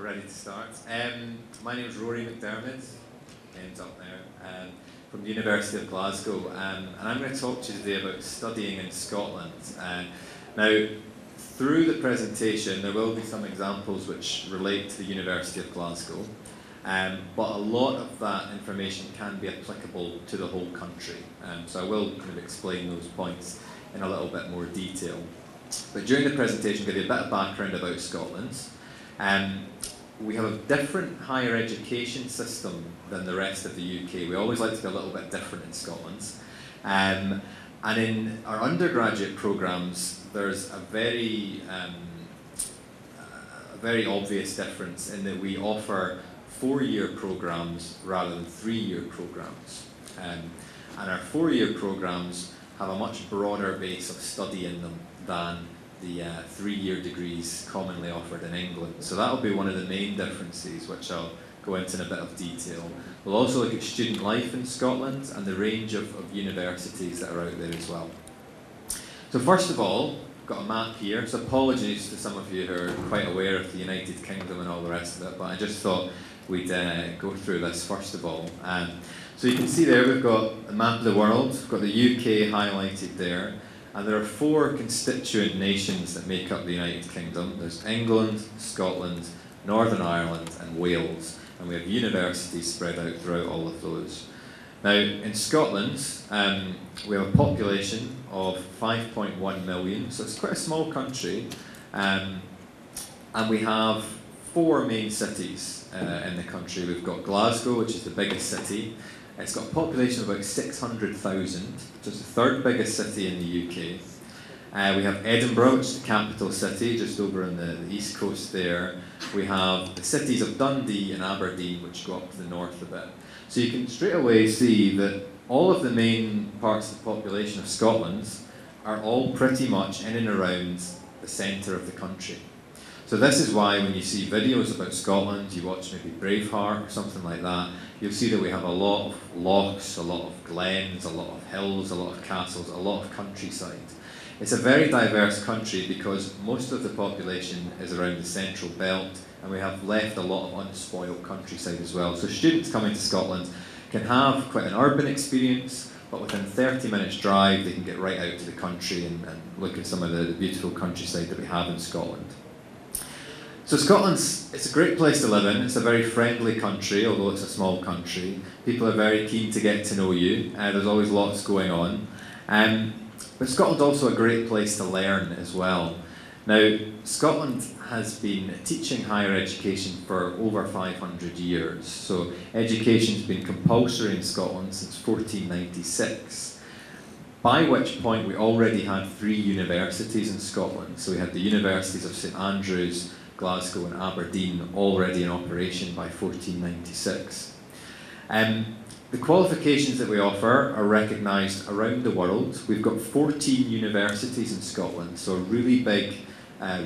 ready to start. My name is Rory McDiarmid, name's up there, from the University of Glasgow, and I'm going to talk to you today about studying in Scotland. Now, through the presentation, there will be some examples which relate to the University of Glasgow, but a lot of that information can be applicable to the whole country. So I will kind of explain those points in a little bit more detail. But during the presentation, I'll give you a bit of background about Scotland. We have a different higher education system than the rest of the UK. We always like to be a little bit different in Scotland. And in our undergraduate programmes, there's a very obvious difference in that we offer 4-year programmes rather than 3-year programmes. And our 4-year programmes have a much broader base of study in them than the 3-year degrees commonly offered in England. So that will be one of the main differences, which I'll go into in a bit of detail. We'll also look at student life in Scotland and the range of universities that are out there as well. So first of all, I've got a map here. So apologies to some of you who are quite aware of the United Kingdom and all the rest of it, but I just thought we'd go through this first of all. So you can see there we've got a map of the world. We've got the UK highlighted there. And there are 4 constituent nations that make up the United Kingdom. There's England, Scotland, Northern Ireland and Wales. And we have universities spread out throughout all of those. Now, in Scotland, we have a population of 5.1 million, so it's quite a small country. And we have 4 main cities in the country. We've got Glasgow, which is the biggest city. It's got a population of about 600,000, so it's the 3rd biggest city in the UK. We have Edinburgh, which is the capital city, just over on the east coast there. We have the cities of Dundee and Aberdeen, which go up to the north a bit. So you can straight away see that all of the main parts of the population of Scotland are all pretty much in and around the centre of the country. So this is why when you see videos about Scotland, you watch maybe Braveheart or something like that, you'll see that we have a lot of lochs, a lot of glens, a lot of hills, a lot of castles, a lot of countryside. It's a very diverse country because most of the population is around the central belt, and we have left a lot of unspoiled countryside as well. So students coming to Scotland can have quite an urban experience, but within 30 minutes drive they can get right out to the country and look at some of the beautiful countryside that we have in Scotland. So it's a great place to live in. It's a very friendly country, although it's a small country. People are very keen to get to know you. There's always lots going on. But Scotland's also a great place to learn as well. Now, Scotland has been teaching higher education for over 500 years. So education's been compulsory in Scotland since 1496. By which point we already had 3 universities in Scotland. So we had the universities of St Andrews, Glasgow and Aberdeen already in operation by 1496. The qualifications that we offer are recognised around the world. We've got 14 universities in Scotland, so a really big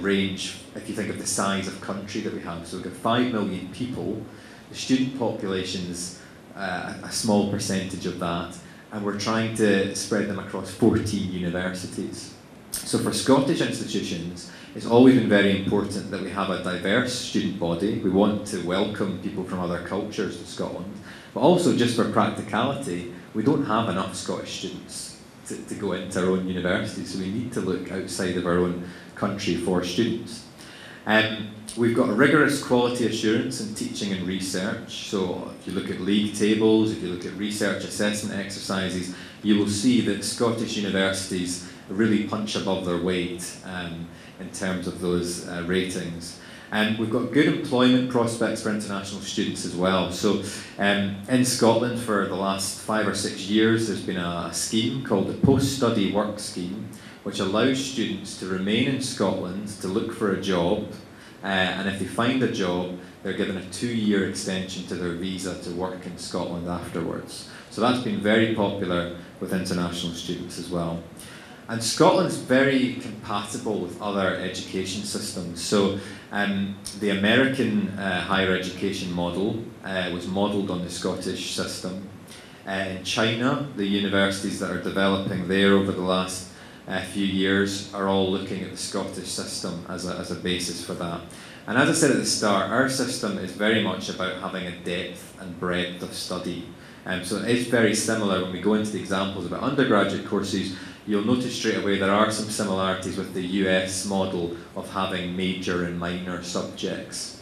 range if you think of the size of country that we have. So we've got 5 million people. The student population's a small percentage of that, and we're trying to spread them across 14 universities. So for Scottish institutions, it's always been very important that we have a diverse student body. We want to welcome people from other cultures to Scotland, but also just for practicality, we don't have enough Scottish students to go into our own university, so we need to look outside of our own country for students. We've got a rigorous quality assurance in teaching and research, so if you look at league tables, if you look at research assessment exercises, you will see that Scottish universities really punch above their weight in terms of those ratings. And we've got good employment prospects for international students as well. So in Scotland for the last 5 or 6 years, there's been a scheme called the Post-Study Work Scheme, which allows students to remain in Scotland to look for a job, and if they find a job, they're given a 2-year extension to their visa to work in Scotland afterwards. So that's been very popular with international students as well. And Scotland's very compatible with other education systems. So the American higher education model was modelled on the Scottish system. In China, the universities that are developing there over the last few years are all looking at the Scottish system as a basis for that. And as I said at the start, our system is very much about having a depth and breadth of study. So it is very similar when we go into the examples about undergraduate courses. You'll notice straight away there are some similarities with the US model of having major and minor subjects.